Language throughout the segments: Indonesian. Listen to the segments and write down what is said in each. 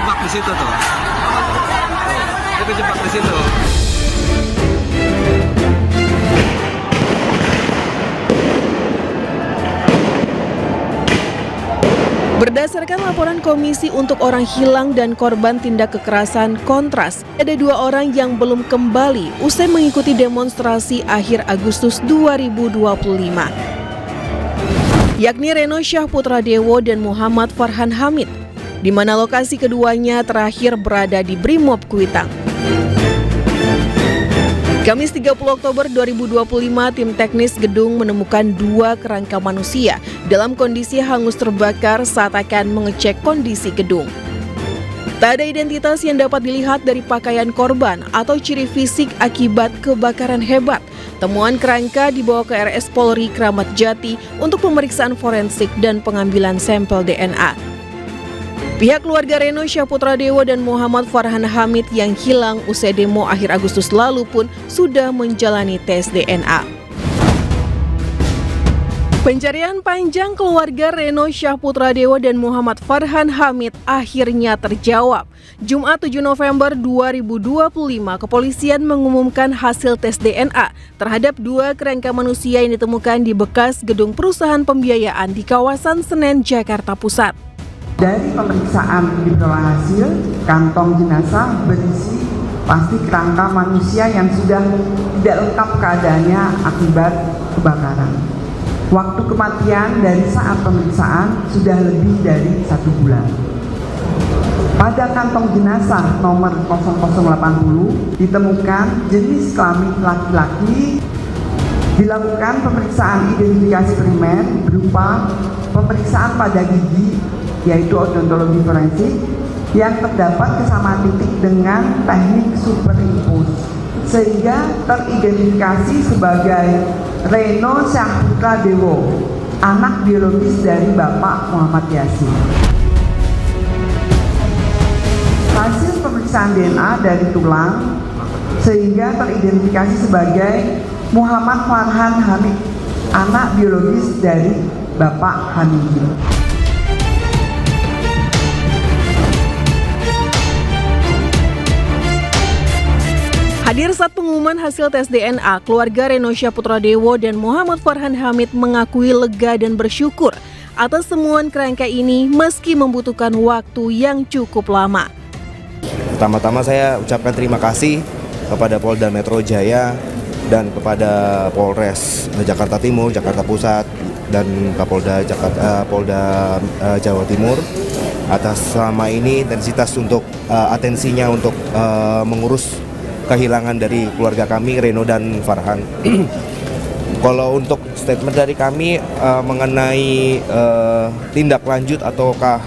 kejebak di situ tuh. Dia kejebak di situ. Berdasarkan laporan Komisi untuk Orang Hilang dan Korban Tindak Kekerasan Kontras, ada 2 orang yang belum kembali usai mengikuti demonstrasi akhir Agustus 2025. Yakni Reno Syahputradewo dan Muhammad Farhan Hamid, di mana lokasi keduanya terakhir berada di Brimob Kuitang. Kamis 30 Oktober 2025, tim teknis gedung menemukan 2 kerangka manusia dalam kondisi hangus terbakar saat akan mengecek kondisi gedung. Tak ada identitas yang dapat dilihat dari pakaian korban atau ciri fisik akibat kebakaran hebat. Temuan kerangka dibawa ke RS Polri Kramat Jati untuk pemeriksaan forensik dan pengambilan sampel DNA. Pihak keluarga Reno Syahputradewo dan Muhammad Farhan Hamid yang hilang usai demo akhir Agustus lalu pun sudah menjalani tes DNA. Pencarian panjang keluarga Reno Syahputradewo dan Muhammad Farhan Hamid akhirnya terjawab. Jumat 7 November 2025, kepolisian mengumumkan hasil tes DNA terhadap 2 kerangka manusia yang ditemukan di bekas gedung perusahaan pembiayaan di kawasan Senen, Jakarta Pusat. Dari pemeriksaan diperoleh hasil, kantong jenazah berisi plastik kerangka manusia yang sudah tidak lengkap keadaannya akibat kebakaran. Waktu kematian dari saat pemeriksaan sudah lebih dari 1 bulan. Pada kantong jenazah nomor 0080 ditemukan jenis kelamin laki-laki. Dilakukan pemeriksaan identifikasi primer berupa pemeriksaan pada gigi, yaitu odontologi forensik, yang terdapat kesamaan titik dengan teknik superimpose, sehingga teridentifikasi sebagai Reno Syahputradewo, anak biologis dari Bapak Muhammad Yasin. Hasil pemeriksaan DNA dari tulang, sehingga teridentifikasi sebagai Muhammad Farhan Hamid, anak biologis dari Bapak Hamidin. Hadir saat pengumuman hasil tes DNA, keluarga Reno Syahputradewo dan Muhammad Farhan Hamid mengakui lega dan bersyukur atas temuan kerangka ini meski membutuhkan waktu yang cukup lama. Pertama-tama saya ucapkan terima kasih kepada Polda Metro Jaya dan kepada Polres Jakarta Timur, Jakarta Pusat, dan Kapolda Jawa Timur atas selama ini intensitas untuk atensinya untuk mengurus kehilangan dari keluarga kami, Reno dan Farhan. Kalau untuk statement dari kami mengenai tindak lanjut ataukah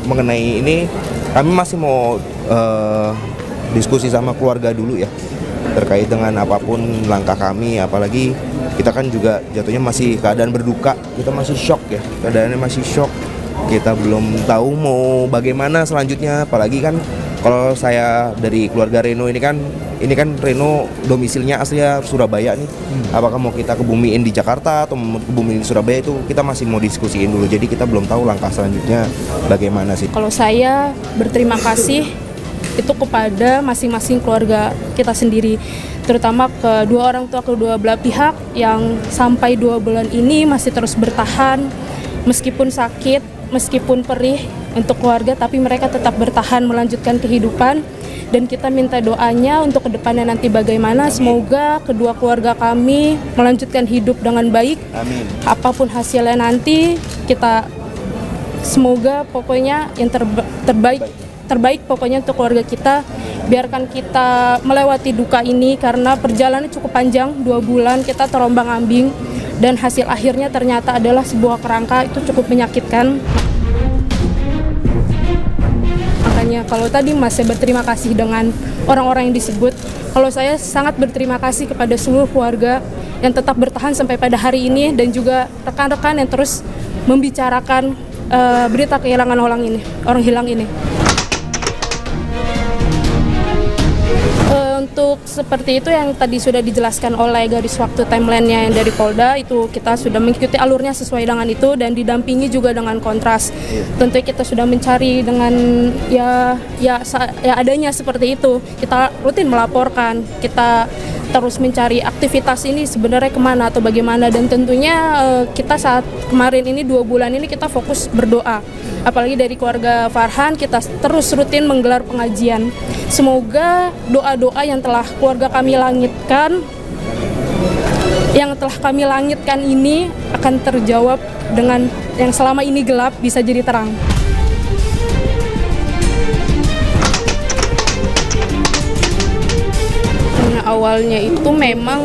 mengenai ini, kami masih mau diskusi sama keluarga dulu ya, terkait dengan apapun langkah kami, apalagi kita kan juga jatuhnya masih keadaan berduka, kita masih shock ya, keadaannya masih shock, kita belum tahu mau bagaimana selanjutnya, apalagi kan kalau saya dari keluarga Reno ini kan Reno domisilnya aslinya Surabaya nih. Apakah mau kita kebumiin di Jakarta atau mau kebumiin di Surabaya, itu kita masih mau diskusiin dulu. Jadi kita belum tahu langkah selanjutnya bagaimana sih. Kalau saya berterima kasih itu kepada masing-masing keluarga kita sendiri, terutama kedua orang tua kedua belah pihak yang sampai 2 bulan ini masih terus bertahan meskipun sakit, meskipun perih untuk keluarga, tapi mereka tetap bertahan melanjutkan kehidupan. Dan kita minta doanya untuk kedepannya nanti bagaimana. Semoga kedua keluarga kami melanjutkan hidup dengan baik. Amin. Apapun hasilnya nanti, kita semoga pokoknya yang terbaik pokoknya untuk keluarga kita. Biarkan kita melewati duka ini karena perjalanan cukup panjang, 2 bulan kita terombang-ambing, dan hasil akhirnya ternyata adalah sebuah kerangka. Itu cukup menyakitkan. Makanya kalau tadi Mas, saya berterima kasih dengan orang-orang yang disebut. Kalau saya sangat berterima kasih kepada seluruh keluarga yang tetap bertahan sampai pada hari ini, dan juga rekan-rekan yang terus membicarakan berita kehilangan orang hilang ini. Untuk seperti itu yang tadi sudah dijelaskan oleh garis waktu timeline-nya yang dari Polda, itu kita sudah mengikuti alurnya sesuai dengan itu dan didampingi juga dengan kontras. Tentu kita sudah mencari dengan ya adanya seperti itu. Kita rutin melaporkan, kita terus mencari aktivitas ini sebenarnya kemana atau bagaimana, dan tentunya kita saat kemarin ini 2 bulan ini kita fokus berdoa. Apalagi dari keluarga Farhan kita terus rutin menggelar pengajian. Semoga doa-doa yang telah keluarga kami langitkan ini akan terjawab dengan yang selama ini gelap bisa jadi terang. Awalnya itu memang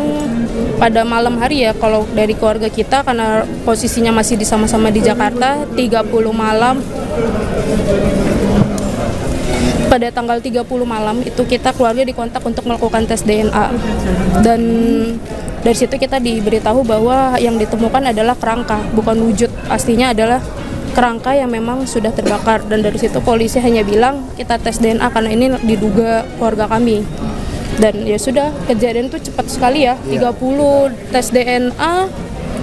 pada malam hari ya, kalau dari keluarga kita karena posisinya masih sama-sama di Jakarta, 30 malam. Pada tanggal 30 malam itu kita keluarga dikontak untuk melakukan tes DNA. Dan dari situ kita diberitahu bahwa yang ditemukan adalah kerangka, bukan wujud aslinya adalah kerangka yang memang sudah terbakar. Dan dari situ polisi hanya bilang kita tes DNA karena ini diduga keluarga kami. Dan ya sudah, kejadian itu cepat sekali ya, 30 tes DNA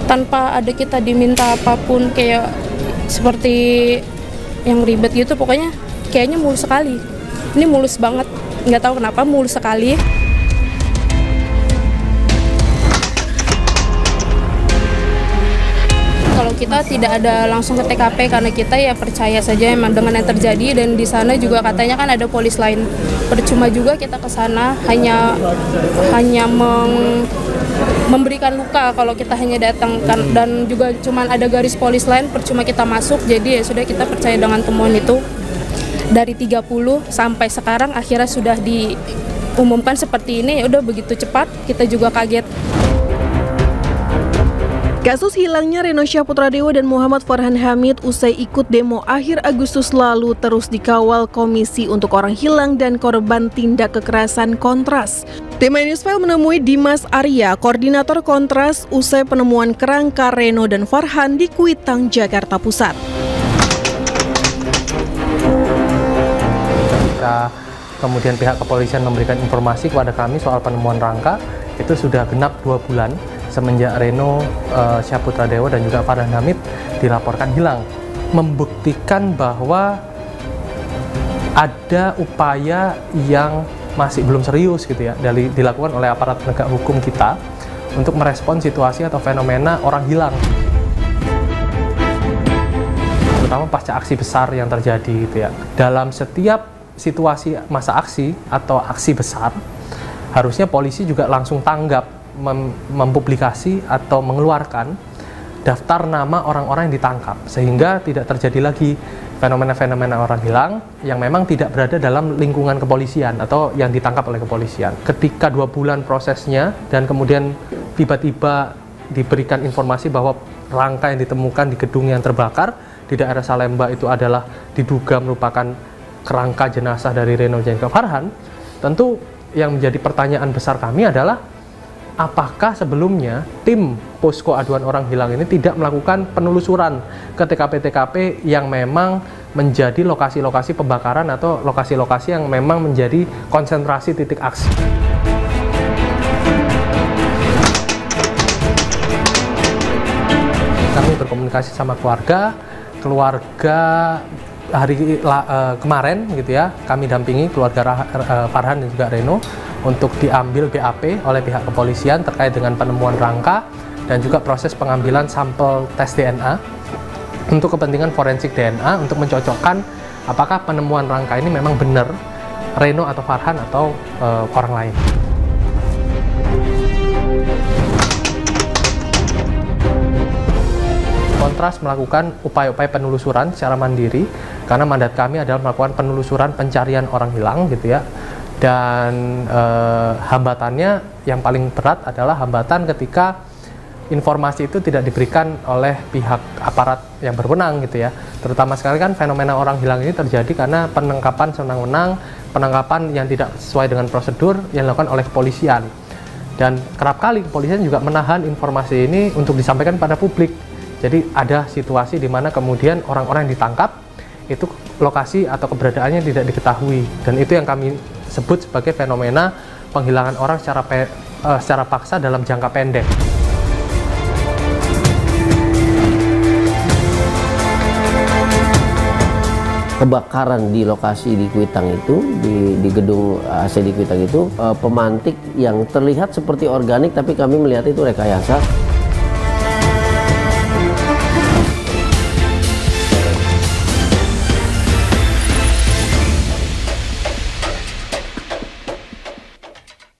tanpa ada kita diminta apapun, kayak seperti yang ribet gitu, pokoknya kayaknya mulus sekali. Ini mulus banget, nggak tahu kenapa mulus sekali. Kalau kita tidak ada langsung ke TKP karena kita ya percaya saja emang dengan yang terjadi, dan di sana juga katanya kan ada polis lain. Percuma juga kita ke sana hanya memberikan luka kalau kita hanya datang kan, dan juga cuman ada garis polis lain, percuma kita masuk. Jadi ya sudah, kita percaya dengan temuan itu. Dari 30 sampai sekarang akhirnya sudah diumumkan seperti ini, ya udah begitu cepat, kita juga kaget. Kasus hilangnya Reno Syaputradewa dan Muhammad Farhan Hamid usai ikut demo akhir Agustus lalu terus dikawal Komisi untuk Orang Hilang dan Korban Tindak Kekerasan Kontras. Tim Newsfile menemui Dimas Arya, koordinator Kontras, usai penemuan kerangka Reno dan Farhan di Kuitang, Jakarta Pusat. Ketika kemudian pihak kepolisian memberikan informasi kepada kami soal penemuan rangka, itu sudah genap 2 bulan semenjak Reno Syaputradewa dan juga Farhan Hamid dilaporkan hilang, membuktikan bahwa ada upaya yang masih belum serius gitu ya dilakukan oleh aparat penegak hukum kita untuk merespon situasi atau fenomena orang hilang, terutama pasca aksi besar yang terjadi gitu ya. Dalam setiap situasi masa aksi atau aksi besar, harusnya polisi juga langsung tanggap mempublikasi atau mengeluarkan daftar nama orang-orang yang ditangkap, sehingga tidak terjadi lagi fenomena-fenomena orang hilang yang memang tidak berada dalam lingkungan kepolisian atau yang ditangkap oleh kepolisian. Ketika 2 bulan prosesnya dan kemudian tiba-tiba diberikan informasi bahwa rangka yang ditemukan di gedung yang terbakar di daerah Salemba itu adalah diduga merupakan kerangka jenazah dari Reno dan Farhan, tentu yang menjadi pertanyaan besar kami adalah apakah sebelumnya tim posko aduan orang hilang ini tidak melakukan penelusuran ke TKP-TKP yang memang menjadi lokasi-lokasi pembakaran atau lokasi-lokasi yang memang menjadi konsentrasi titik aksi. Kami berkomunikasi sama keluarga kemarin gitu ya, kami dampingi keluarga Farhan dan juga Reno untuk diambil BAP oleh pihak kepolisian terkait dengan penemuan rangka dan juga proses pengambilan sampel tes DNA untuk kepentingan forensik DNA untuk mencocokkan apakah penemuan rangka ini memang benar Reno atau Farhan atau orang lain. Kontras melakukan upaya-upaya penelusuran secara mandiri karena mandat kami adalah melakukan penelusuran pencarian orang hilang gitu ya. Dan hambatannya yang paling berat adalah hambatan ketika informasi itu tidak diberikan oleh pihak aparat yang berwenang gitu ya. Terutama sekali kan fenomena orang hilang ini terjadi karena penangkapan sewenang-wenang, penangkapan yang tidak sesuai dengan prosedur yang dilakukan oleh kepolisian. Dan kerap kali kepolisian juga menahan informasi ini untuk disampaikan pada publik. Jadi ada situasi di mana kemudian orang-orang yang ditangkap itu lokasi atau keberadaannya tidak diketahui, dan itu yang kami sebut sebagai fenomena penghilangan orang secara paksa dalam jangka pendek. Kebakaran di lokasi di Kuitang itu, di gedung AC di Kuitang itu, pemantik yang terlihat seperti organik tapi kami melihat itu rekayasa.